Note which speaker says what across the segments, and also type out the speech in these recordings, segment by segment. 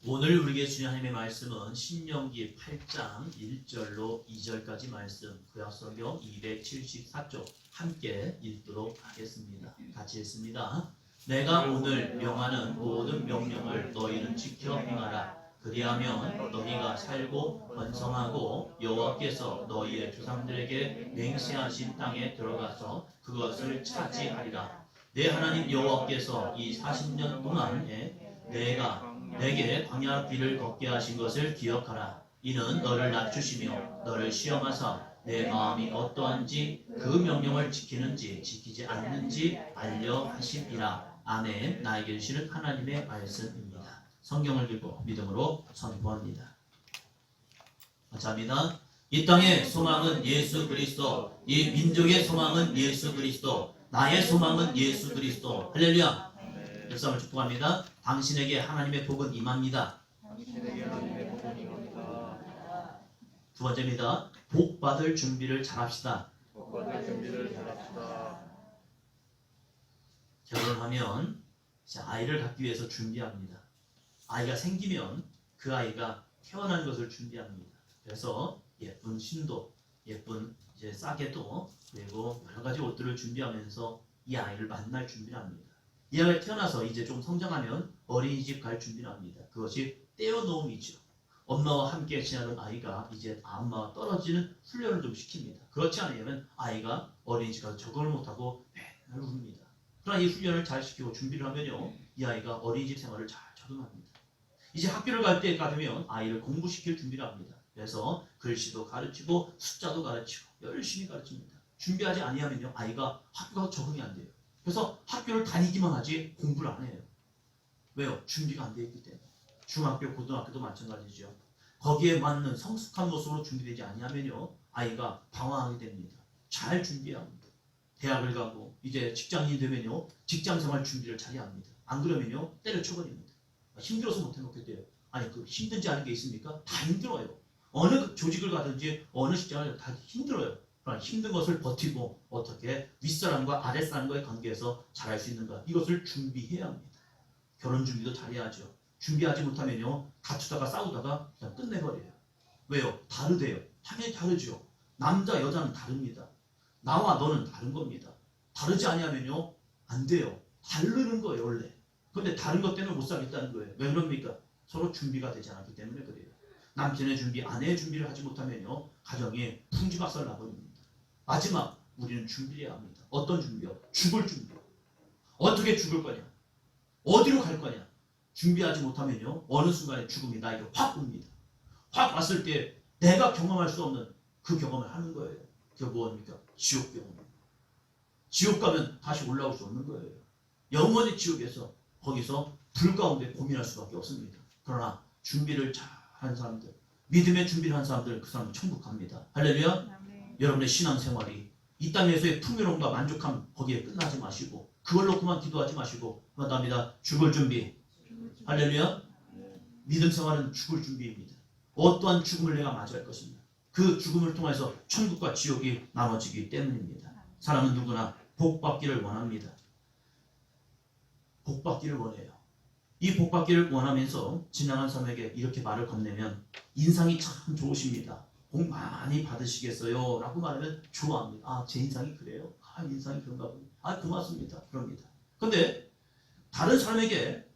Speaker 1: 오늘 우리에게 주신 하나님의 말씀은 신명기 8장 1절로 2절까지 말씀, 구약성경 274쪽 함께 읽도록 하겠습니다. 같이 읽습니다. 내가 오늘 명하는 모든 명령을 너희는 지켜 행하라. 그리하면 너희가 살고 번성하고 여호와께서 너희의 조상들에게 맹세하신 땅에 들어가서 그것을 차지하리라. 내 하나님 여호와께서 이 40년 동안에 내게 광야 길을 걷게 하신 것을 기억하라. 이는 너를 낮추시며 너를 시험하사 내 마음이 어떠한지 그 명령을 지키는지 지키지 않는지 알려 하심이라. 아멘. 나에게 주시는 하나님의 말씀입니다. 성경을 읽고 믿음으로 선포합니다. 감사합니다. 이 땅의 소망은 예수 그리스도, 이 민족의 소망은 예수 그리스도, 나의 소망은 예수 그리스도. 할렐루야. 역사를 축복합니다. 당신에게 하나님의 복은 임합니다. 두 번째입니다. 복 받을 준비를 잘합시다. 결혼하면 아이를 갖기 위해서 준비합니다. 아이가 생기면 그 아이가 태어난 것을 준비합니다. 그래서 예쁜 신도, 예쁜 싸개도, 그리고 여러 가지 옷들을 준비하면서 이 아이를 만날 준비를 합니다. 이 아이가 태어나서 이제 좀 성장하면 어린이집 갈 준비를 합니다. 그것이 떼어놓음이죠. 엄마와 함께 지나는 아이가 이제 엄마와 떨어지는 훈련을 좀 시킵니다. 그렇지 않으면 아이가 어린이집 가서 적응을 못하고 맨날 웁니다. 그러나 이 훈련을 잘 시키고 준비를 하면요, 이 아이가 어린이집 생활을 잘 적응합니다. 이제 학교를 갈 때가 되면 아이를 공부시킬 준비를 합니다. 그래서 글씨도 가르치고 숫자도 가르치고 열심히 가르칩니다. 준비하지 아니하면요, 아이가 학교 가서 적응이 안 돼요. 그래서 학교를 다니기만 하지 공부를 안 해요. 왜요? 준비가 안 되어 있기 때문에. 중학교, 고등학교도 마찬가지죠. 거기에 맞는 성숙한 모습으로 준비되지 아니하면요, 아이가 방황하게 됩니다. 잘 준비해야 합니다. 대학을 가고 이제 직장인이 되면요, 직장생활 준비를 잘해야 합니다. 안 그러면요, 때려쳐버립니다. 힘들어서 못 해먹겠대요. 아니, 그 힘든지 아는 게 있습니까? 다 힘들어요. 어느 조직을 가든지 어느 직장을 다 힘들어요. 그러나 힘든 것을 버티고 어떻게 윗사람과 아랫사람과의 관계에서 잘할 수 있는가, 이것을 준비해야 합니다. 결혼 준비도 잘해야죠. 준비하지 못하면요, 다투다가 싸우다가 그냥 끝내버려요. 왜요? 다르대요. 당연히 다르죠. 남자 여자는 다릅니다. 나와 너는 다른 겁니다. 다르지 아니하면요, 안 돼요. 다르는 거예요, 원래. 근데 다른 것 때문에 못 살겠다는 거예요. 왜 그럽니까? 서로 준비가 되지 않았기 때문에 그래요. 남편의 준비, 아내의 준비를 하지 못하면요, 가정이 풍지박살 나버립니다. 마지막, 우리는 준비해야 합니다. 어떤 준비요? 죽을 준비. 어떻게 죽을 거냐? 어디로 갈 거냐? 준비하지 못하면요, 어느 순간에 죽음이 나에게 확 옵니다. 확 왔을 때 내가 경험할 수 없는 그 경험을 하는 거예요. 그게 뭐입니까? 지옥 경험. 지옥 가면 다시 올라올 수 없는 거예요. 영원히 지옥에서 거기서 불 가운데 고민할 수밖에 없습니다. 그러나 준비를 잘한 사람들, 믿음의 준비를 한 사람들, 그 사람은 천국 갑니다. 할렐루야. 여러분의 신앙생활이 이 땅에서의 풍요로움과 만족함 거기에 끝나지 마시고, 그걸 놓고만 기도하지 마시고, 그렇답니다. 죽을 준비. 할렐루야. 믿음 생활은 죽을 준비입니다. 어떠한 죽음을 내가 맞이할 것입니다. 그 죽음을 통해서 천국과 지옥이 나눠지기 때문입니다. 사람은 누구나 복받기를 원합니다. 복받기를 원해요. 이 복받기를 원하면서 지나간 사람에게 이렇게 말을 건네면 인상이 참 좋으십니다. 복 많이 받으시겠어요? 라고 말하면 좋아합니다. 아, 제 인상이 그래요? 아, 인상이 그런가 보네. 아, 고맙습니다. 그럽니다. 근데 다른 사람에게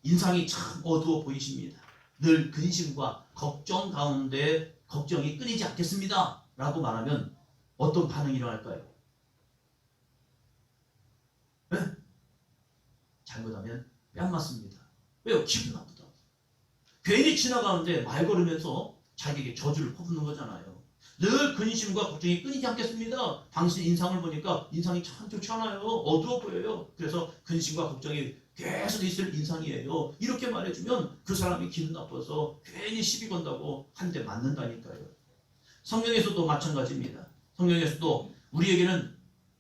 Speaker 1: 인상이 참 어두워 보이십니다. 늘 근심과 걱정 가운데 걱정이 끊이지 않겠습니다. 라고 말하면 어떤 반응이 일어날까요? 네? 잘못하면 뺨 맞습니다. 왜요? 기분 나쁘다. 괜히 지나가는데 말 걸으면서 자기에게 저주를 퍼붓는 거잖아요. 늘 근심과 걱정이 끊이지 않겠습니다. 당신 인상을 보니까 인상이 참 좋지 않아요. 어두워 보여요. 그래서 근심과 걱정이 계속 있을 인상이에요. 이렇게 말해주면 그 사람이 기분 나빠서 괜히 시비 건다고 한 대 맞는다니까요. 성경에서도 마찬가지입니다. 성경에서도 우리에게는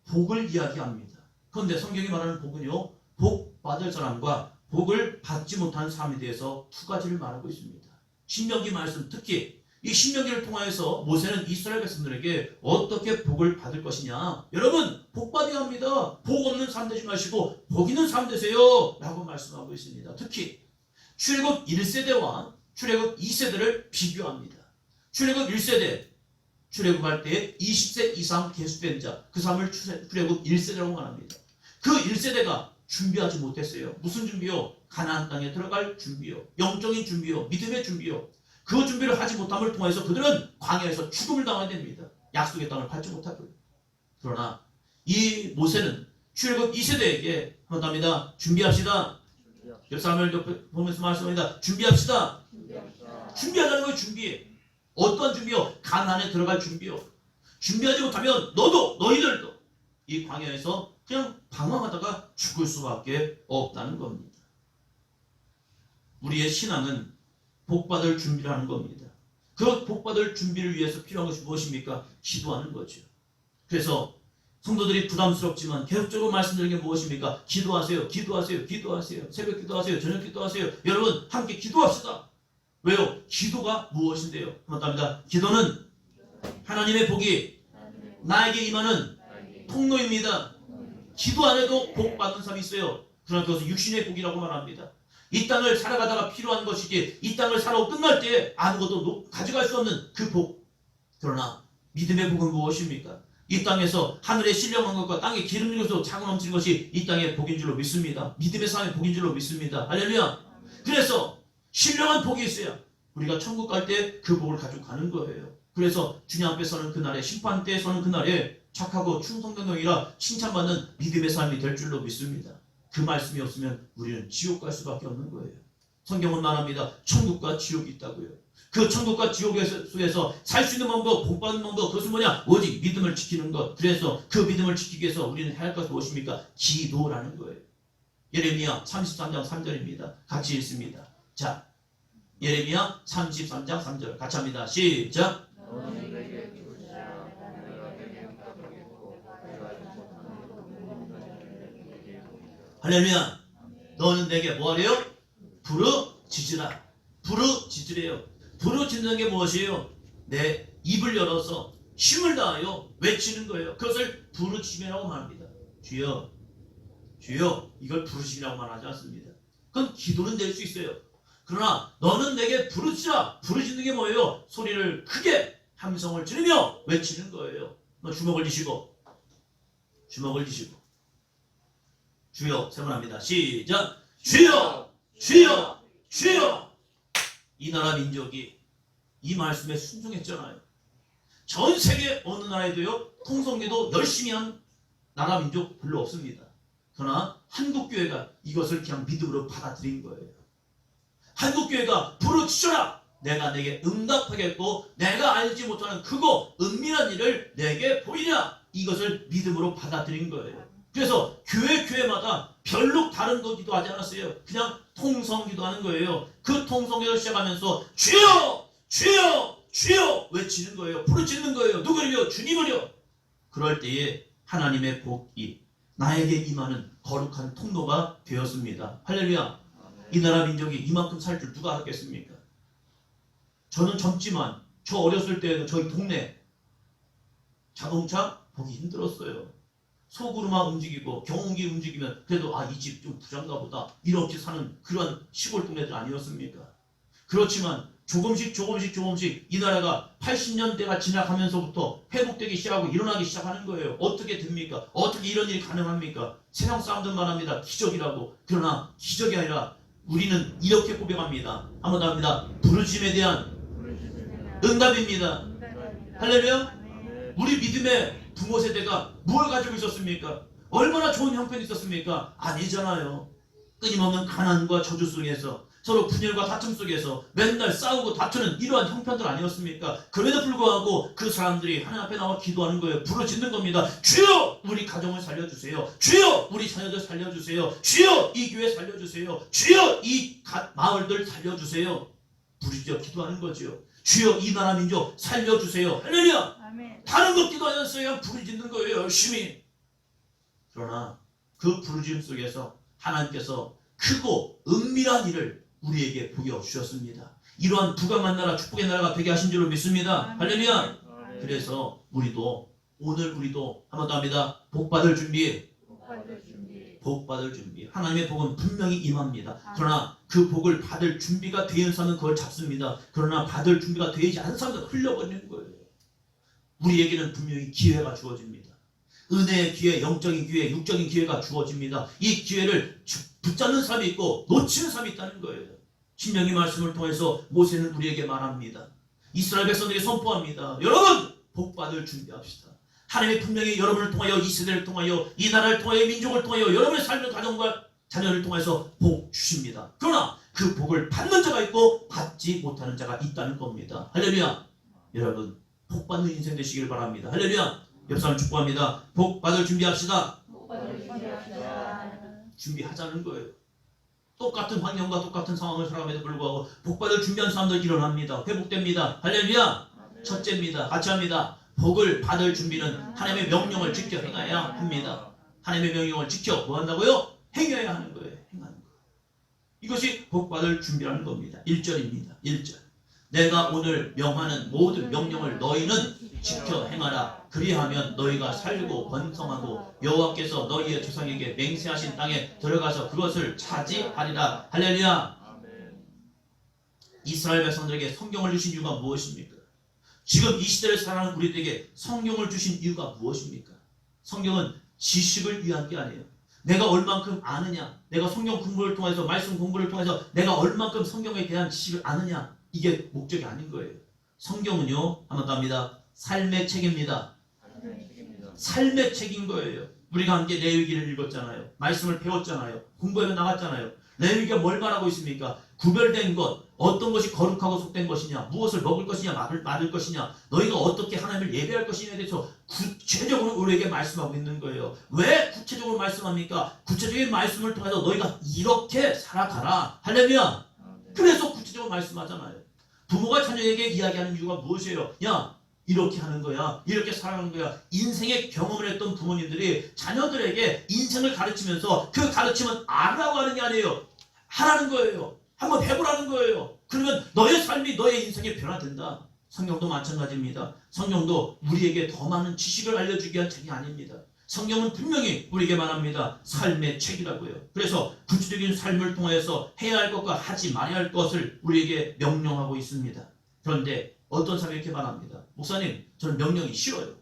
Speaker 1: 복을 이야기합니다. 그런데 성경이 말하는 복은요, 복 받을 사람과 복을 받지 못한 사람에 대해서 두 가지를 말하고 있습니다. 신명기 말씀, 특히 이 신명기를 통하여서 모세는 이스라엘 백성들에게 어떻게 복을 받을 것이냐, 여러분 복 받아야 합니다. 복 없는 삶 되지 마시고 복 있는 삶 되세요 라고 말씀하고 있습니다. 특히 출애굽 1세대와 출애굽 2세대를 비교합니다. 출애굽 1세대, 출애굽할 때 20세 이상 계수된 자, 그 사람을 출애굽 1세대라고 말합니다. 그 1세대가 준비하지 못했어요. 무슨 준비요? 가나안 땅에 들어갈 준비요. 영적인 준비요. 믿음의 준비요. 그 준비를 하지 못함을 통해서 그들은 광야에서 죽음을 당하게 됩니다. 약속의 땅을 밟지 못하고요. 그러나 이 모세는 출애굽 2세대에게 한번 합니다. 준비합시다. 옆 사람을 옆에 보면서 말씀합니다. 준비합시다. 준비하자는 거예요. 준비. 어떤 준비요? 가나안에 들어갈 준비요. 준비하지 못하면 너도 너희들도 이 광야에서 그냥 방황하다가 죽을 수밖에 없다는 겁니다. 우리의 신앙은 복받을 준비를 하는 겁니다. 그 복받을 준비를 위해서 필요한 것이 무엇입니까? 기도하는 거죠. 그래서 성도들이 부담스럽지만 계속적으로 말씀드리는 게 무엇입니까? 기도하세요. 기도하세요. 기도하세요. 새벽 기도하세요. 저녁 기도하세요. 여러분 함께 기도합시다. 왜요? 기도가 무엇인데요? 한번답니다. 기도는 하나님의 복이 나에게 임하는 통로입니다. 기도 안 해도 복 받는 사람이 있어요. 그러나 그것은 육신의 복이라고 말합니다. 이 땅을 살아가다가 필요한 것이지 이 땅을 살아고 끝날 때 아무것도 가져갈 수 없는 그 복. 그러나 믿음의 복은 무엇입니까? 이 땅에서 하늘에 신령한 것과 땅에 기름 넣어서 차고 넘치는 것이 이 땅의 복인 줄로 믿습니다. 믿음의 삶의 복인 줄로 믿습니다. 할렐루야. 그래서 신령한 복이 있어야 우리가 천국 갈 때 그 복을 가지고 가는 거예요. 그래서 주님 앞에 서는 그날에 심판 때에 서는 그날에 착하고 충성된 영이라 칭찬받는 믿음의 삶이 될 줄로 믿습니다. 그 말씀이 없으면 우리는 지옥 갈 수밖에 없는 거예요. 성경은 말합니다. 천국과 지옥이 있다고요. 그 천국과 지옥 속에서 살 수 있는 방법, 복 받는 방법, 그것은 뭐냐? 오직 믿음을 지키는 것. 그래서 그 믿음을 지키기 위해서 우리는 해야 할 것이 무엇입니까? 기도라는 거예요. 예레미야 33장 3절입니다. 같이 읽습니다. 자, 예레미야 33장 3절 같이 합니다. 시작. 할렐루야. 너는 내게 뭐하래요? 부르짖으라. 부르짖으래요. 부르짖는 게 무엇이에요? 내 입을 열어서 힘을 다하여 외치는 거예요. 그것을 부르짖음이라고 말합니다. 주여, 주여. 이걸 부르짖음이라고 말하지 않습니다. 그건 기도는 될 수 있어요. 그러나 너는 내게 부르짖으라. 부르짖는 게 뭐예요? 소리를 크게 함성을 지르며 외치는 거예요. 너 주먹을 쥐시고 주먹을 쥐시고 주여 세 번 합니다. 시작. 주여, 주여, 주여. 이 나라 민족이 이 말씀에 순종했잖아요. 전 세계 어느 나라에도요 통성기도 열심히 한 나라 민족 별로 없습니다. 그러나 한국교회가 이것을 그냥 믿음으로 받아들인 거예요. 한국교회가 부르짖어라. 내가 내게 응답하겠고 내가 알지 못하는 크고 은밀한 일을 내게 보이냐. 이것을 믿음으로 받아들인 거예요. 그래서 교회마다 별로 다른 거 기도하지 않았어요. 그냥 통성 기도하는 거예요. 그 통성기도 시작하면서 주여, 주여, 주여 외치는 거예요. 부르짖는 거예요. 누구를요? 주님을요. 그럴 때에 하나님의 복이 나에게 임하는 거룩한 통로가 되었습니다. 할렐루야. 이 나라 민족이 이만큼 살 줄 누가 알았겠습니까? 저는 젊지만 저 어렸을 때는 저희 동네 자동차 보기 힘들었어요. 소구르마 움직이고 경운기 움직이면 그래도 이 집 좀 부자인가 보다 이렇게 사는 그런 시골 동네들 아니었습니까? 그렇지만 조금씩 이 나라가 80년대가 지나가면서부터 회복되기 시작하고 일어나기 시작하는 거예요. 어떻게 됩니까? 어떻게 이런 일이 가능합니까? 세상 사람들 말합니다. 기적이라고. 그러나 기적이 아니라 우리는 이렇게 고백합니다. 한번 더 합니다. 부르짖음에 대한 응답입니다. 할렐루야. 우리 믿음의 부모 세대가 뭘 가지고 있었습니까? 얼마나 좋은 형편이 있었습니까? 아니잖아요. 끊임없는 가난과 저주 속에서 서로 분열과 다툼 속에서 맨날 싸우고 다투는 이러한 형편들 아니었습니까? 그럼에도 불구하고 그 사람들이 하나님 앞에 나와 기도하는 거예요. 부르짖는 겁니다. 주여 우리 가정을 살려주세요. 주여 우리 자녀들 살려주세요. 주여 이 교회 살려주세요. 주여 이 마을들 살려주세요. 부르짖어 기도하는 거죠. 주여 이 나라 민족 살려주세요. 할렐루야. 아멘. 다른 것 기도 안 했어요. 부르짖는 거예요. 열심히. 그러나 그 부르짖음 속에서 하나님께서 크고 은밀한 일을 우리에게 보여주셨습니다. 이러한 부강한 나라, 축복의 나라가 되게 하신 줄로 믿습니다. 할렐루야. 그래서 우리도 오늘 우리도 한번 더 합니다. 복받을 준비. 복 받을 준비. 하나님의 복은 분명히 임합니다. 그러나 그 복을 받을 준비가 되는 사람은 그걸 잡습니다. 그러나 받을 준비가 되지 않은 사람은 흘려버리는 거예요. 우리에게는 분명히 기회가 주어집니다. 은혜의 기회, 영적인 기회, 육적인 기회가 주어집니다. 이 기회를 붙잡는 사람이 있고 놓치는 사람이 있다는 거예요. 신명기 말씀을 통해서 모세는 우리에게 말합니다. 이스라엘 백성들에게 선포합니다. 여러분, 복 받을 준비합시다. 하나님이 분명히 여러분을 통하여, 이 세대를 통하여, 이 나라를 통하여, 민족을 통하여, 여러분의 삶의 가정과 자녀를 통해서 복 주십니다. 그러나 그 복을 받는 자가 있고 받지 못하는 자가 있다는 겁니다. 할렐루야. 여러분, 복 받는 인생 되시길 바랍니다. 할렐루야. 옆 사람 축복합니다. 복 받을 준비합시다. 준비하자는 거예요. 똑같은 환경과 똑같은 상황을 살아감에도 불구하고 복 받을 준비한 사람들 일어납니다. 회복됩니다. 할렐루야. 첫째입니다. 같이 합니다. 복을 받을 준비는 하나님의 명령을 지켜 행해야 합니다. 하나님의 명령을 지켜 뭐 한다고요? 행해야 하는 거예요. 행하는 거. 이것이 복 받을 준비라는 겁니다. 1절입니다. 1절. 내가 오늘 명하는 모든 명령을 너희는 지켜 행하라. 그리하면 너희가 살고 번성하고 여호와께서 너희의 조상에게 맹세하신 땅에 들어가서 그것을 차지하리라. 할렐루야. 이스라엘 백성들에게 성경을 주신 이유가 무엇입니까? 지금 이 시대를 살아가는 우리들에게 성경을 주신 이유가 무엇입니까? 성경은 지식을 위한 게 아니에요. 내가 얼만큼 아느냐, 내가 성경 공부를 통해서, 말씀 공부를 통해서 내가 얼만큼 성경에 대한 지식을 아느냐, 이게 목적이 아닌 거예요. 성경은요, 한번 더 합니다. 삶의 책입니다. 삶의 책인 거예요. 우리가 함께 레위기를 읽었잖아요. 말씀을 배웠잖아요. 공부해 나갔잖아요. 레위기가 뭘 말하고 있습니까? 구별된 것, 어떤 것이 거룩하고 속된 것이냐, 무엇을 먹을 것이냐, 말을 것이냐, 너희가 어떻게 하나님을 예배할 것이냐에 대해서 구체적으로 우리에게 말씀하고 있는 거예요. 왜 구체적으로 말씀합니까? 구체적인 말씀을 통해서 너희가 이렇게 살아가라. 할렐루야. 그래서 구체적으로 말씀하잖아요. 부모가 자녀에게 이야기하는 이유가 무엇이에요? 야, 이렇게 하는 거야. 이렇게 살아가는 거야. 인생의 경험을 했던 부모님들이 자녀들에게 인생을 가르치면서 그 가르침은 알라고 하는 게 아니에요. 하라는 거예요. 한번 해보라는 거예요. 그러면 너의 삶이, 너의 인생이 변화된다. 성경도 마찬가지입니다. 성경도 우리에게 더 많은 지식을 알려주기 위한 책이 아닙니다. 성경은 분명히 우리에게 말합니다. 삶의 책이라고요. 그래서 구체적인 삶을 통해서 해야 할 것과 하지 말아야 할 것을 우리에게 명령하고 있습니다. 그런데 어떤 사람이 이렇게 말합니다. 목사님, 저는 명령이 싫어요.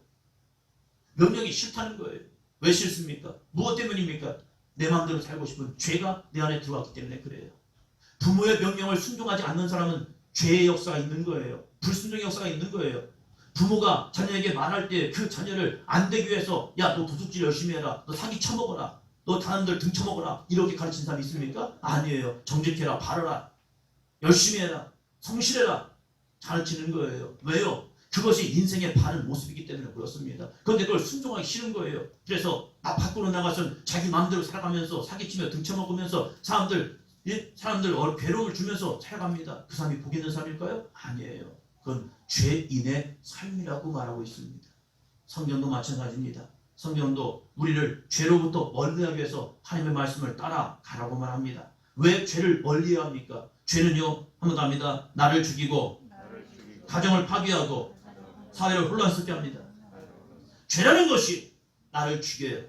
Speaker 1: 명령이 싫다는 거예요. 왜 싫습니까? 무엇 때문입니까? 내 마음대로 살고 싶은 죄가 내 안에 들어왔기 때문에 그래요. 부모의 명령을 순종하지 않는 사람은 죄의 역사가 있는 거예요. 불순종의 역사가 있는 거예요. 부모가 자녀에게 말할 때 그 자녀를 안 되기 위해서, 야, 너 도둑질 열심히 해라, 너 사기 쳐먹어라, 너 사람들 등쳐먹어라, 이렇게 가르친 사람이 있습니까? 아니에요. 정직해라, 바르라, 열심히 해라, 성실해라, 가르치는 거예요. 왜요? 그것이 인생의 바른 모습이기 때문에 그렇습니다. 그런데 그걸 순종하기 싫은 거예요. 그래서 밖으로 나가서 자기 마음대로 살아가면서 사기치며 등쳐먹으면서 사람들 괴로움을 주면서 살아갑니다. 그 사람이 복 있는 사람일까요? 아니에요. 그건 죄인의 삶이라고 말하고 있습니다. 성경도 마찬가지입니다. 성경도 우리를 죄로부터 멀리하기 위해서 하나님의 말씀을 따라가라고 말합니다. 왜 죄를 멀리해야 합니까? 죄는요, 한번 더 합니다. 나를 죽이고 가정을 파괴하고 사회를 혼란스럽게 합니다. 죄라는 것이 나를 죽여요.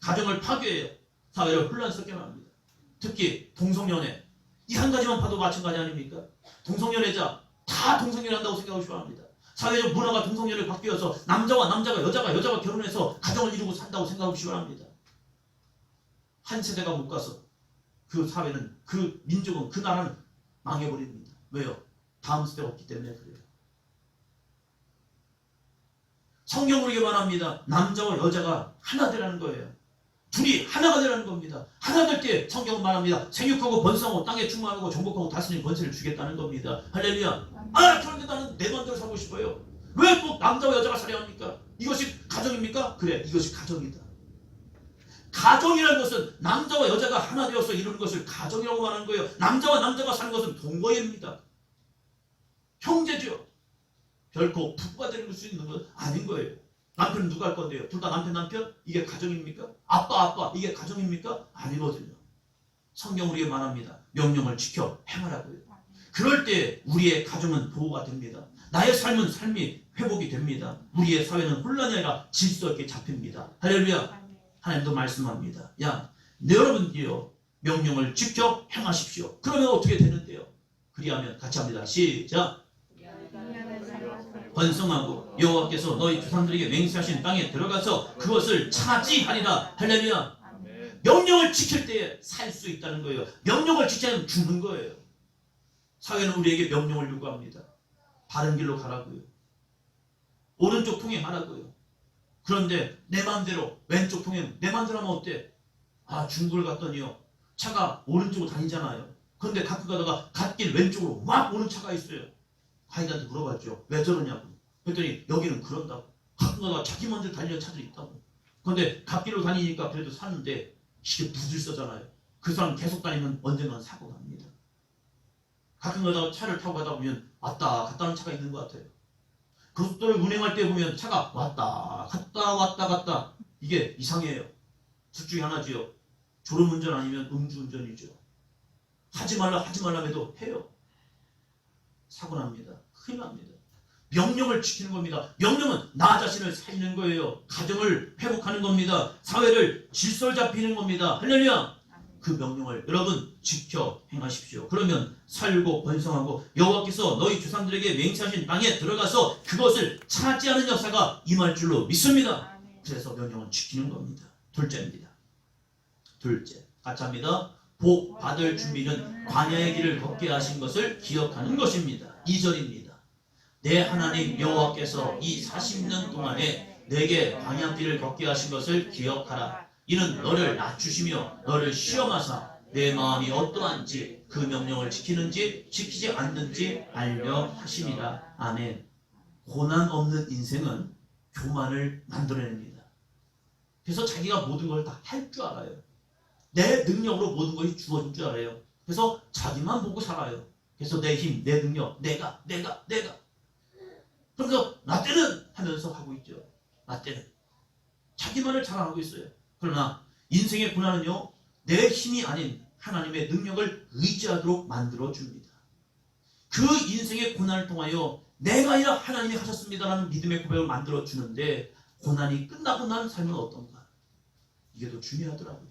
Speaker 1: 가정을 파괴해요. 사회를 혼란스럽게 합니다. 특히 동성연애, 이 한 가지만 봐도 마찬가지 아닙니까? 동성연애자 다 동성연애한다고 생각하고 싶어합니다. 사회적 문화가 동성연애를 바뀌어서 남자와 남자가, 여자가 결혼해서 가정을 이루고 산다고 생각하고 싶어합니다. 한 세대가 못 가서 그 사회는, 그 민족은, 그 나라는 망해버립니다. 왜요? 다음 세대가 없기 때문에 그래요. 성경 우리에게 말합니다. 남자와 여자가 하나 되라는 거예요. 둘이 하나가 되라는 겁니다. 하나 될 때 성경은 말합니다. 생육하고 번성하고 땅에 충만하고 정복하고 다스리는 권세를 주겠다는 겁니다. 할렐루야. 그런데 나는 내 마음대로 살고 싶어요. 왜 꼭 남자와 여자가 살아야 합니까? 이것이 가정입니까? 그래, 이것이 가정이다. 가정이라는 것은 남자와 여자가 하나 되어서 이루는 것을 가정이라고 말하는 거예요. 남자와 남자가 사는 것은 동거입니다. 형제죠. 결코 부부가 되는 수 있는 건 아닌 거예요. 남편은 누가 할 건데요? 둘 다 남편? 이게 가정입니까? 아빠, 이게 가정입니까? 아니거든요. 성경 우리에게 말합니다. 명령을 지켜 행하라고요. 그럴 때 우리의 가정은 보호가 됩니다. 나의 삶은 삶이 회복이 됩니다. 우리의 사회는 혼란이 아니라 질서 있게 잡힙니다. 할렐루야. 하나님도 말씀합니다. 야, 여러분들이요 명령을 지켜 행하십시오. 그러면 어떻게 되는데요? 그리하면 같이 합니다. 시작. 번성하고 여호와께서 너희 조상들에게 맹세하신 땅에 들어가서 그것을 차지하리라. 할렐루야. 명령을 지킬 때에 살 수 있다는 거예요. 명령을 지키지 않으면 죽는 거예요. 사회는 우리에게 명령을 요구합니다. 바른 길로 가라고요. 오른쪽 통행하라고요. 그런데 내 마음대로 왼쪽 통행 내 마음대로 하면 어때? 중국을 갔더니요 차가 오른쪽으로 다니잖아요. 그런데 가끔 가다가 갓길 왼쪽으로 막 오는 차가 있어요. 가이드한테 물어봤죠. 왜 저러냐고. 그랬더니 여기는 그런다고. 가끔 가다가 자기 먼저 달리는 차들이 있다고. 그런데 갓길로 다니니까 그래도 사는데 이게 부질서잖아요. 그 사람 계속 다니면 언젠간 사고 납니다. 가끔 가다가 차를 타고 가다 보면 왔다 갔다 하는 차가 있는 것 같아요. 고속도로를 운행할 때 보면 차가 왔다 갔다 이게 이상해요. 둘 중에 하나지요. 졸음운전 아니면 음주운전이죠. 하지 말라 해도 해요. 사고 납니다. 큰일 납니다. 명령을 지키는 겁니다. 명령은 나 자신을 살리는 거예요. 가정을 회복하는 겁니다. 사회를 질서를 잡히는 겁니다. 할렐루야. 그 명령을 여러분 지켜 행하십시오. 그러면 살고 번성하고 여호와께서 너희 조상들에게 맹세하신 땅에 들어가서 그것을 차지하는 역사가 임할 줄로 믿습니다. 그래서 명령은 지키는 겁니다. 둘째입니다. 둘째, 같이 합니다. 복 받을 준비는 광야의 길을 걷게 하신 것을 기억하는 것입니다. 2절입니다. 내 하나님 여호와께서 이 40년 동안에 내게 광야길을 걷게 하신 것을 기억하라. 이는 너를 낮추시며 너를 시험하사 내 마음이 어떠한지 그 명령을 지키는지 지키지 않는지 알려 하심이라. 아멘. 고난 없는 인생은 교만을 만들어냅니다. 그래서 자기가 모든 걸 다 할 줄 알아요. 내 능력으로 모든 것이 주어진 줄 알아요. 그래서 자기만 보고 살아요. 그래서 내 힘, 내 능력, 내가. 그래서 나 때는 하면서 하고 있죠. 나 때는. 자기만을 자랑하고 있어요. 그러나 인생의 고난은요, 내 힘이 아닌 하나님의 능력을 의지하도록 만들어줍니다. 그 인생의 고난을 통하여 내가 아니라 하나님이 하셨습니다라는 믿음의 고백을 만들어주는데, 고난이 끝나고 난 삶은 어떤가? 이게 더 중요하더라고요.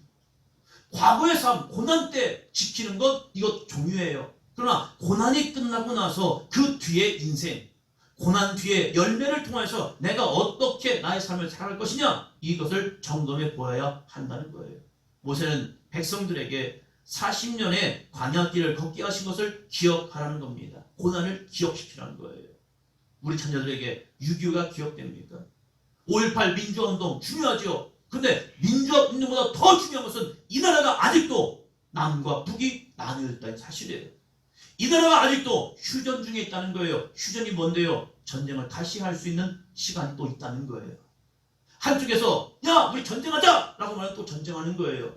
Speaker 1: 과거의 삶, 고난 때 지키는 것, 이거 중요해요. 그러나 고난이 끝나고 나서 그 뒤의 인생, 고난 뒤에 열매를 통해서 내가 어떻게 나의 삶을 살아갈 것이냐, 이것을 점검해 보아야 한다는 거예요. 모세는 백성들에게 40년의 광야길을 걷게 하신 것을 기억하라는 겁니다. 고난을 기억시키라는 거예요. 우리 자녀들에게 6.25가 기억됩니까? 5.18 민주화운동 중요하죠. 그런데 민주화운동보다 더 중요한 것은 이 나라가 아직도 남과 북이 나뉘어 있다는 사실이에요. 이 나라가 아직도 휴전 중에 있다는 거예요. 휴전이 뭔데요? 전쟁을 다시 할 수 있는 시간이 또 있다는 거예요. 한쪽에서 야 우리 전쟁하자 라고 말하면 또 전쟁하는 거예요.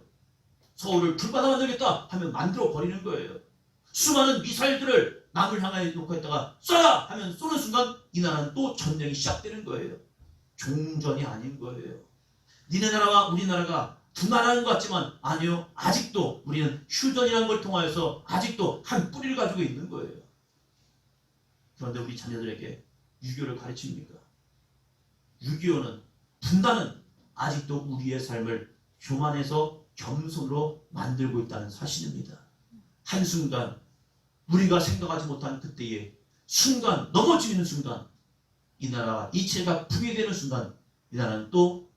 Speaker 1: 서울을 불바다 만들겠다 하면 만들어 버리는 거예요. 수많은 미사일들을 남을 향해 놓고 있다가 쏴라 하면 쏘는 순간 이 나라는 또 전쟁이 시작되는 거예요. 종전이 아닌 거예요. 니네 나라와 우리나라가 두 나라인 것 같지만 아니요. 아직도 우리는 휴전이라는 걸 통하여서 아직도 한 뿌리를 가지고 있는 거예요. 그런데 우리 자녀들에게 6.25를 가르칩니까? 6.25는 분단은 아직도 우리의 삶을 교만해서 겸손으로 만들고 있다는 사실입니다. 한순간 우리가 생각하지 못한 그때의 순간, 넘어지는 순간, 이 나라와 이체가 붕괴되는 순간 이 나라는 또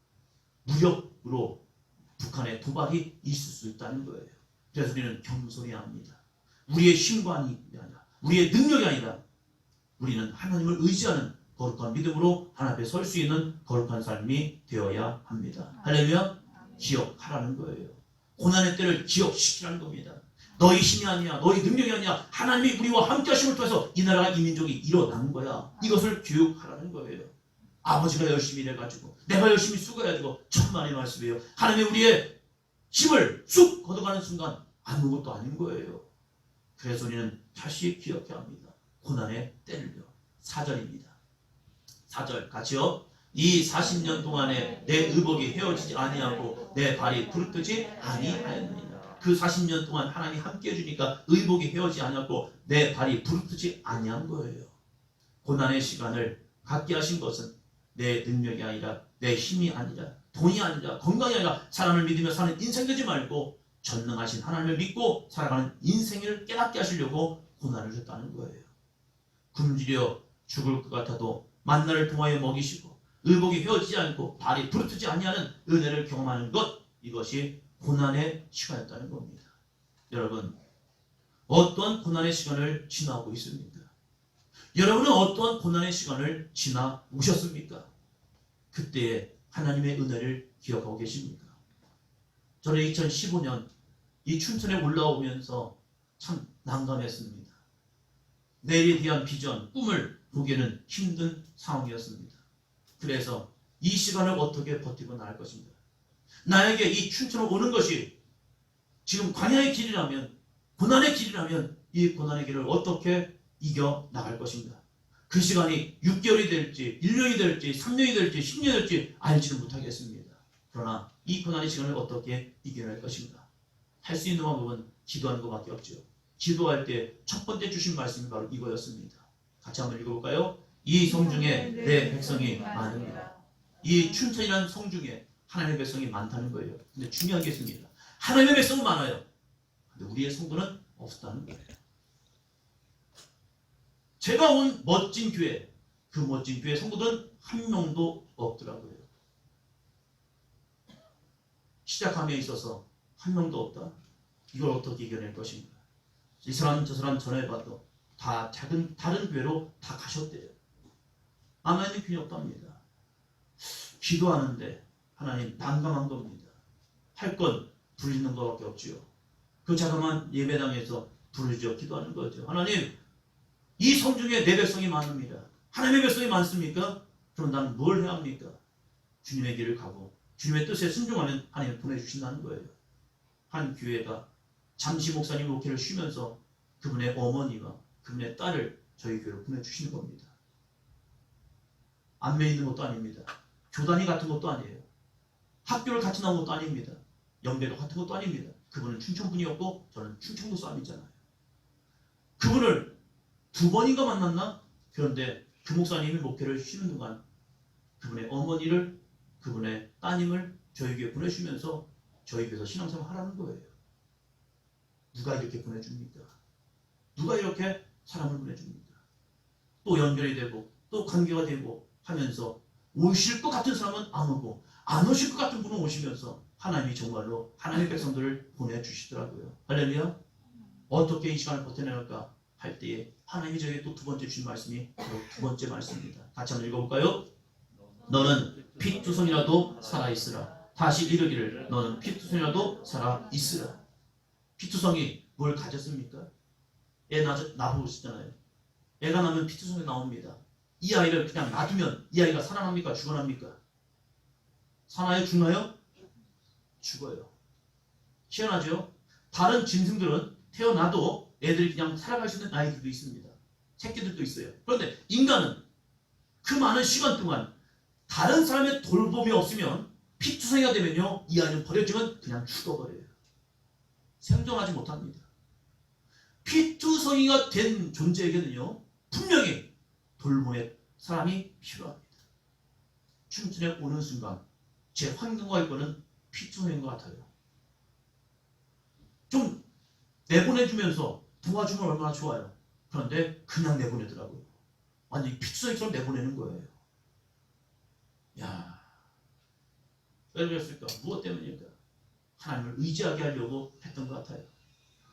Speaker 1: 무력으로 북한의 도발이 있을 수 있다는 거예요. 그래서 우리는 겸손해야 합니다. 우리의 힘과 아니라 우리의 능력이 아니라 우리는 하나님을 의지하는 거룩한 믿음으로 하나님 앞에 설 수 있는 거룩한 삶이 되어야 합니다. 할렐루야. 기억하라는 거예요. 고난의 때를 기억시키라는 겁니다. 너희 힘이 아니야, 너희 능력이 아니야, 하나님이 우리와 함께 하심을 통해서 이 나라가 이 민족이 일어난 거야. 이것을 교육하라는 거예요. 아버지가 열심히 일해가지고 내가 열심히 수고해가지고 천만의 말씀이에요. 하나님이 우리의 힘을 쑥 걷어가는 순간 아무것도 아닌 거예요. 그래서 우리는 다시 기억해야 합니다. 고난의 때를요. 4절입니다. 4절 같이요. 이 40년 동안에 내 의복이 헤어지지 아니하고 내 발이 부르트지 아니하였느니라. 그 40년 동안 하나님이 함께 해주니까 의복이 헤어지지 아니하고 내 발이 부르트지 아니한 거예요. 고난의 시간을 갖게 하신 것은 내 능력이 아니라 내 힘이 아니라 돈이 아니라 건강이 아니라 사람을 믿으며 사는 인생 되지 말고 전능하신 하나님을 믿고 살아가는 인생을 깨닫게 하시려고 고난을 줬다는 거예요. 굶주려 죽을 것 같아도 만나를 통하여 먹이시고 의복이 휘어지지 않고 발이 부르트지 아니하는 은혜를 경험하는 것, 이것이 고난의 시간이었다는 겁니다. 여러분, 어떠한 고난의 시간을 지나고 있습니까? 여러분은 어떠한 고난의 시간을 지나 오셨습니까? 그때의 하나님의 은혜를 기억하고 계십니까? 저는 2015년 이 춘천에 올라오면서 참 난감했습니다. 내일에 대한 비전, 꿈을 보기에는 힘든 상황이었습니다. 그래서 이 시간을 어떻게 버티고 나갈 것인가? 나에게 이 춘천을 오는 것이 지금 광야의 길이라면, 고난의 길이라면 이 고난의 길을 어떻게 이겨 나갈 것인가? 그 시간이 6개월이 될지 1년이 될지 3년이 될지 10년이 될지 알지는 못하겠습니다. 그러나 이 고난의 시간을 어떻게 이겨낼 것인가? 할 수 있는 방법은 기도하는 것밖에 없죠. 기도할 때 첫 번째 주신 말씀이 바로 이거였습니다. 같이 한번 읽어볼까요? 이 성 중에 내 백성이 많으니라. 이 춘천이라는 성 중에 하나님의 백성이 많다는 거예요. 근데 중요한 게 있습니다. 하나님의 백성은 많아요. 근데 우리의 성도는 없다는 거예요. 제가 온 멋진 교회, 그 멋진 교회 성도들은 한 명도 없더라고요. 시작함에 있어서 한 명도 없다. 이걸 어떻게 이겨낼 것인가? 이 사람 저 사람 전화해봐도 다 다른 교회로 다 가셨대요. 아멘이 필요 없답니다. 기도하는데 하나님 난감한 겁니다. 할 건 부르는 것밖에 없지요. 그 자그마한 예배당에서 부르짖어 기도하는 거죠. 하나님, 이 성 중에 내 백성이 많습니다. 하나님의 백성이 많습니까? 그럼 나는 뭘 해야 합니까? 주님의 길을 가고 주님의 뜻에 순종하면 하나님 보내주신다는 거예요. 한 교회가 잠시 목사님 목회를 쉬면서 그분의 어머니와 그분의 딸을 저희 교회로 보내주시는 겁니다. 안매 있는 것도 아닙니다. 교단이 같은 것도 아니에요. 학교를 같이 나온 것도 아닙니다. 연배도 같은 것도 아닙니다. 그분은 충청분이었고 저는 충청도 사람이잖아요. 그분을 2번인가 만났나? 그런데 그 목사님이 목회를 쉬는 동안 그분의 어머니를, 그분의 따님을 저희 교회에 보내주면서 저희 교회에서 신앙생활 하라는 거예요. 누가 이렇게 보내줍니까? 누가 이렇게 사람을 보내줍니까? 또 연결이 되고 또 관계가 되고 하면서 오실 것 같은 사람은 안 오고 안 오실 것 같은 분은 오시면서 하나님이 정말로 하나님의 백성들을 보내주시더라고요. 할렐루야. 어떻게 이 시간을 버텨낼까 할 때에 하나님이 저에게 또 2번째 주신 말씀이 바로 2번째 말씀입니다. 같이 한번 읽어볼까요? 너는 피투성이라도 살아있으라. 다시 이르기를 너는 피투성이라도 살아있으라. 피투성이 뭘 가졌습니까? 애 낳으시잖아요. 애가 나면 피투성이 나옵니다. 이 아이를 그냥 놔두면 이 아이가 살아납니까? 죽어납니까? 사나요? 죽나요? 죽어요. 희한하죠? 다른 짐승들은 태어나도 애들이 그냥 살아갈 수 있는 아이들도 있습니다. 새끼들도 있어요. 그런데 인간은 그 많은 시간 동안 다른 사람의 돌봄이 없으면 피투성이가 되면요, 이 아이는 버려지면 그냥 죽어버려요. 생존하지 못합니다. 피투성이가 된 존재에게는요, 분명히 돌봄의 사람이 필요합니다. 춘천에 오는 순간 제 환경과 여건은 피투성인 것 같아요. 좀 내보내주면서 도와주면 얼마나 좋아요. 그런데 그냥 내보내더라고요. 완전히 피투성이처럼 내보내는 거예요. 야, 왜 그랬을까? 무엇 때문일까? 하나님을 의지하게 하려고 했던 것 같아요.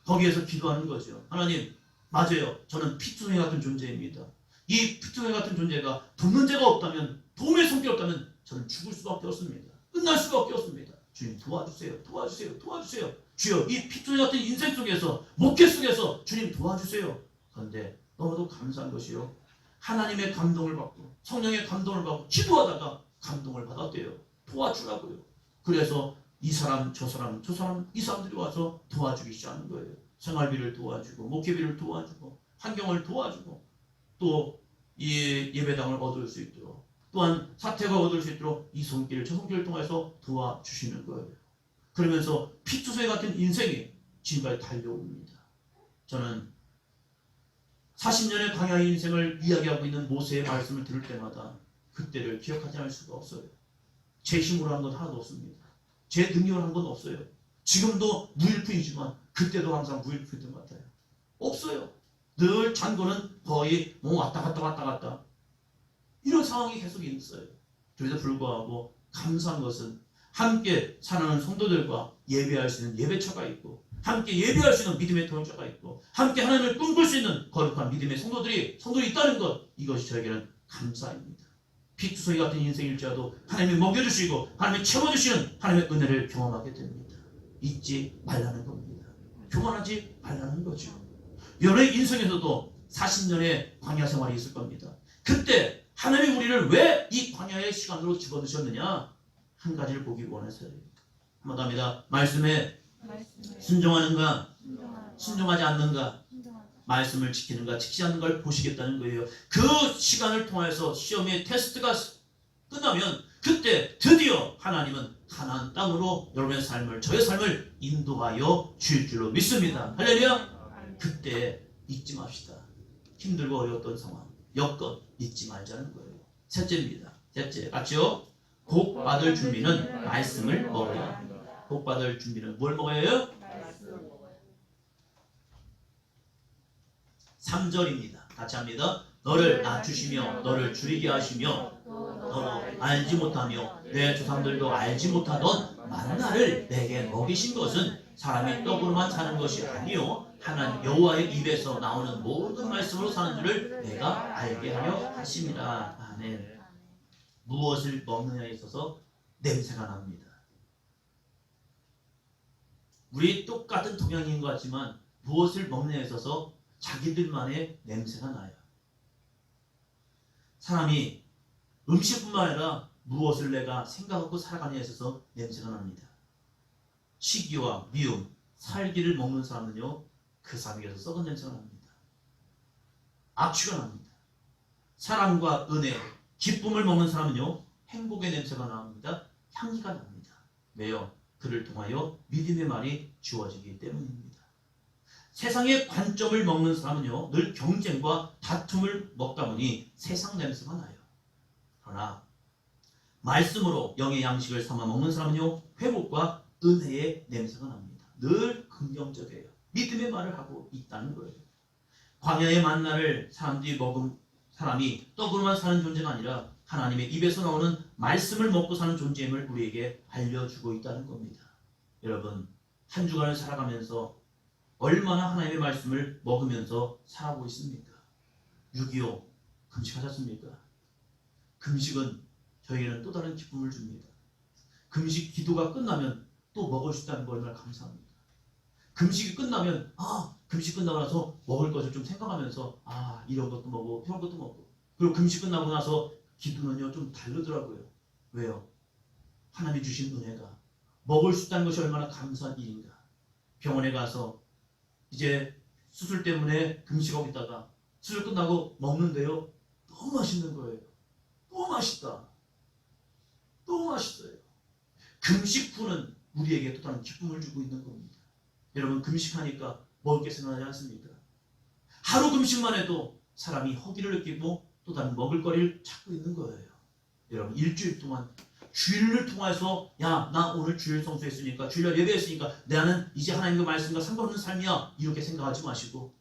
Speaker 1: 거기에서 기도하는 거죠. 하나님, 맞아요. 저는 피투성이 같은 존재입니다. 이 피투성이 같은 존재가 돕는 자가 없다면, 도움의 손길이 없다면 저는 죽을 수밖에 없습니다. 끝날 수밖에 없습니다. 주님 도와주세요. 도와주세요. 도와주세요. 주여, 이 피투성이 같은 인생 속에서, 목회 속에서 주님 도와주세요. 그런데 너무도 감사한 것이요, 하나님의 감동을 받고 성령의 감동을 받고 기도하다가 감동을 받았대요. 도와주라고요. 그래서 이 사람 저 사람 저 사람 이 사람들이 와서 도와주기 시작하는 거예요. 생활비를 도와주고 목회비를 도와주고 환경을 도와주고 또 이 예배당을 얻을 수 있도록, 또한 사택을 얻을 수 있도록 이 손길 저 손길을 통해서 도와주시는 거예요. 그러면서 피투성이 같은 인생이 지금까지 달려옵니다. 저는 40년의 광야의 인생을 이야기하고 있는 모세의 말씀을 들을 때마다 그때를 기억하지 않을 수가 없어요. 제 힘으로 한 건 하나도 없습니다. 제 능력으로 한 건 없어요. 지금도 무일푼이지만 그때도 항상 무일푼이던 것 같아요. 없어요. 늘 잔고는 거의 왔다 갔다 이런 상황이 계속 있어요. 그래도 불구하고 감사한 것은 함께 사랑하는 성도들과 예배할 수 있는 예배처가 있고, 함께 예배할 수 있는 믿음의 동역자가 있고, 함께 하나님을 꿈꿀 수 있는 거룩한 믿음의 성도들이 있다는 것, 이것이 저에게는 감사입니다. 피투성이 같은 인생일지라도 하나님이 먹여주시고 하나님이 채워주시는 하나님의 은혜를 경험하게 됩니다. 잊지 말라는 겁니다. 교만하지 말라는 거죠. 여러분의 인생에서도 40년의 광야 생활이 있을 겁니다. 그때 하나님이 우리를 왜 이 광야의 시간으로 집어넣으셨느냐? 한 가지를 보기 원해서요. 한번 더 합니다. 말씀에 순종하는가? 순종하지 않는가? 말씀을 지키는가? 지키지 않는 걸 보시겠다는 거예요. 그 시간을 통해서 시험의 테스트가 끝나면 그때 드디어 하나님은 가나안 땅으로 여러분의 삶을, 저의 삶을 인도하여 주실 줄로 믿습니다. 할렐루야! 그때 잊지 맙시다. 힘들고 어려웠던 상황, 여건 잊지 말자는 거예요. 셋째입니다. 셋째, 같이요. 복 받을 준비는 말씀을 먹어야 합니다. 복 받을 준비는 뭘 먹어야 해요? 3절입니다. 같이 합니다. 너를 낮추시며 너를 줄이게 하시며 너로 알지 못하며 내 조상들도 알지 못하던 만나를 내게 먹이신 것은 사람이 떡으로만 사는 것이 아니요 하나님 여호와의 입에서 나오는 모든 말씀으로 사는 줄을 내가 알게 하려 하심이라. 아멘. 무엇을 먹느냐에 있어서 냄새가 납니다. 우리 똑같은 동양인 것 같지만 무엇을 먹느냐에 있어서 자기들만의 냄새가 나요. 사람이 음식뿐만 아니라 무엇을 내가 생각하고 살아가느냐에 있어서 냄새가 납니다. 시기와 미움, 살기를 먹는 사람은요, 그 사람에게서 썩은 냄새가 납니다. 악취가 납니다. 사랑과 은혜, 기쁨을 먹는 사람은요, 행복의 냄새가 납니다. 향기가 납니다. 왜요? 그를 통하여 믿음의 말이 주어지기 때문입니다. 세상의 관점을 먹는 사람은요, 늘 경쟁과 다툼을 먹다 보니 세상 냄새가 나요. 그러나 말씀으로 영의 양식을 삼아 먹는 사람은요, 회복과 은혜의 냄새가 납니다. 늘 긍정적이에요. 믿음의 말을 하고 있다는 거예요. 광야의 만나를 사람들이 먹은 사람이 떡으로만 사는 존재가 아니라 하나님의 입에서 나오는 말씀을 먹고 사는 존재임을 우리에게 알려주고 있다는 겁니다. 여러분, 한 주간을 살아가면서 얼마나 하나님의 말씀을 먹으면서 살아가고 있습니까? 6.25 금식하셨습니까? 금식은 저에게는 또 다른 기쁨을 줍니다. 금식 기도가 끝나면 또 먹을 수 있다는 거 얼마나 감사합니다. 금식이 끝나면 금식 끝나고 나서 먹을 것을 좀 생각하면서 이런 것도 먹고 저런 것도 먹고, 그리고 금식 끝나고 나서 기도는요 좀 다르더라고요. 왜요? 하나님이 주신 은혜가 먹을 수 있다는 것이 얼마나 감사한 일인가. 병원에 가서 이제 수술 때문에 금식하고 있다가 수술 끝나고 먹는데요, 너무 맛있는 거예요. 너무 맛있다. 너무 맛있어요. 금식 후는 우리에게 또 다른 기쁨을 주고 있는 겁니다. 여러분, 금식하니까 먹을 게 생각나지 않습니까? 하루 금식만 해도 사람이 허기를 느끼고 또 다른 먹을거리를 찾고 있는 거예요. 여러분, 일주일 동안 주일을 통해서 나 오늘 주일 성수했으니까, 주일 예배했으니까 나는 이제 하나님의 말씀과 상관없는 삶이야, 이렇게 생각하지 마시고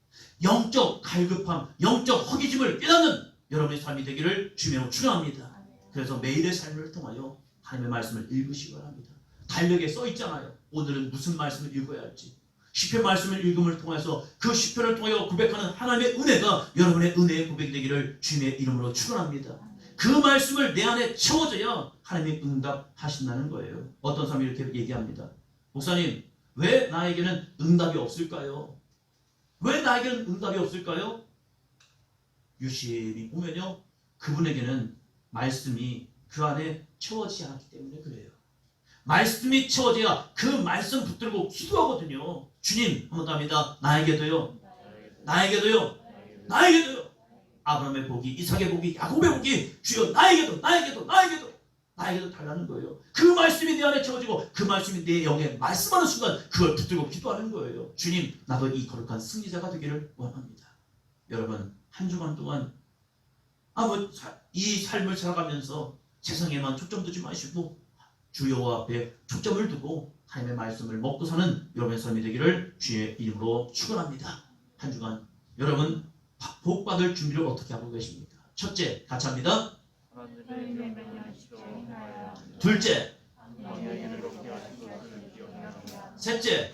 Speaker 1: 영적 갈급함, 영적 허기짐을 깨닫는 여러분의 삶이 되기를 주님으로 축원합니다. 그래서 매일의 삶을 통하여 하나님의 말씀을 읽으시기 바랍니다. 달력에 써 있잖아요. 오늘은 무슨 말씀을 읽어야 할지. 시편 말씀을 읽음을 통해서 그 시편을 통하여 고백하는 하나님의 은혜가 여러분의 은혜의 고백이 되기를 주님의 이름으로 축원합니다. 그 말씀을 내 안에 채워져야 하나님이 응답하신다는 거예요. 어떤 사람이 이렇게 얘기합니다. 목사님, 왜 나에게는 응답이 없을까요? 왜 나에게는 응답이 없을까요? 유심히 보면요, 그분에게는 말씀이 그 안에 채워지지 않았기 때문에 그래요. 말씀이 채워져야 그 말씀 붙들고 기도하거든요. 주님, 한번 더 합니다. 나에게도요. 나에게도요. 나에게도요. 아브라함의 복이, 이삭의 복이, 야곱의 복이 주여 나에게도 달라는 거예요. 그 말씀이 내 안에 채워지고 그 말씀이 내 영에 말씀하는 순간 그걸 붙들고 기도하는 거예요. 주님, 나도 이 거룩한 승리자가 되기를 원합니다. 여러분, 한 주간 동안 이 삶을 살아가면서 세상에만 초점 두지 마시고 주 여호와 앞에 초점을 두고 하나님의 말씀을 먹고 사는 여러분의 삶이 되기를 주의 이름으로 축원합니다. 한 주간 여러분 복받을 준비를 어떻게 하고 계십니까? 첫째, 같이 합니다. 둘째, 셋째,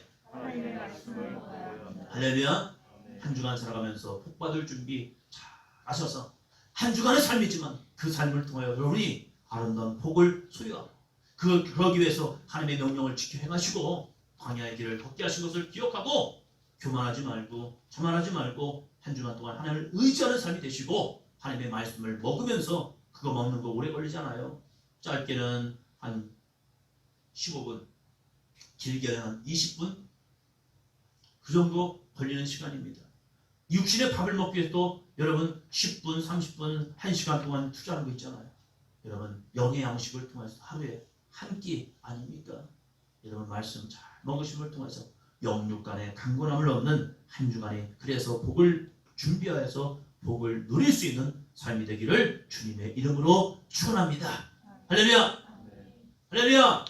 Speaker 1: 할렐루야. 한 주간 살아가면서 복받을 준비 잘 하셔서 한 주간의 삶이지만 그 삶을 통하여 여러분이 아름다운 복을 소유하고 그러기 위해서 하나님의 명령을 지켜 행하시고 광야의 길을 걷게 하신 것을 기억하고 교만하지 말고 자만하지 말고 한 주간 동안 하나님을 의지하는 삶이 되시고 하나님의 말씀을 먹으면서 그거 먹는 거 오래 걸리지 않아요. 짧게는 한 15분, 길게는 한 20분 그 정도 걸리는 시간입니다. 육신의 밥을 먹기 위해서도 여러분 10분, 30분, 1시간 동안 투자하는 거 있잖아요. 여러분 영의 양식을 통해서 하루에 한 끼 아닙니까? 여러분 말씀 잘 먹으심을 통해서 영육 간의 강건함을 얻는 한 주간에 그래서 복을 준비하여서 복을 누릴 수 있는 삶이 되기를 주님의 이름으로 축원합니다. 할렐루야! 할렐루야!